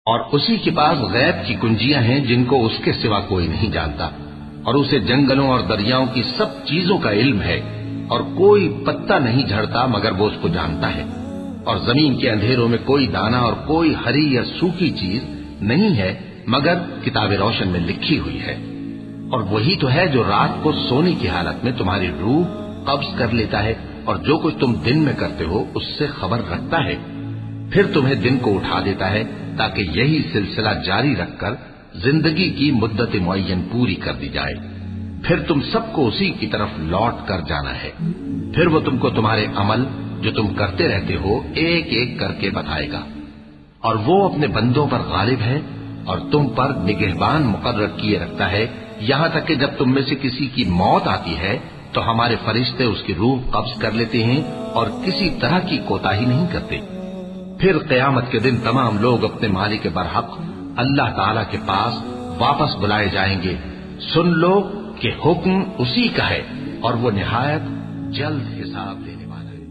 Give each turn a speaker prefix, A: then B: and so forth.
A: اور اسی کے پاس غیب کی کنجیاں ہیں جن کو اس کے سوا کوئی نہیں جانتا، اور اسے جنگلوں اور دریاؤں کی سب چیزوں کا علم ہے، اور کوئی پتا نہیں جھڑتا مگر وہ اس کو جانتا ہے، اور زمین کے اندھیروں میں کوئی دانا اور کوئی ہری یا سوکھی چیز نہیں ہے مگر کتاب روشن میں لکھی ہوئی ہے۔ اور وہی تو ہے جو رات کو سونے کی حالت میں تمہاری روح قبض کر لیتا ہے، اور جو کچھ تم دن میں کرتے ہو اس سے خبر رکھتا ہے، پھر تمہیں دن کو اٹھا دیتا ہے تاکہ یہی سلسلہ جاری رکھ کر زندگی کی مدت معین پوری کر دی جائے، پھر تم سب کو اسی کی طرف لوٹ کر جانا ہے، پھر وہ تم کو تمہارے عمل جو تم کرتے رہتے ہو ایک ایک کر کے بتائے گا، اور وہ اپنے بندوں پر غالب ہے اور تم پر نگہبان مقرر کیے رکھتا ہے، یہاں تک کہ جب تم میں سے کسی کی موت آتی ہے تو ہمارے فرشتے اس کی روح قبض کر لیتے ہیں اور کسی طرح کی کوتاہی نہیں کرتے۔ پھر قیامت کے دن تمام لوگ اپنے مالک برحق اللہ تعالی کے پاس واپس بلائے جائیں گے۔ سن لو کہ حکم اسی کا ہے اور وہ نہایت جلد حساب لینے والا ہے۔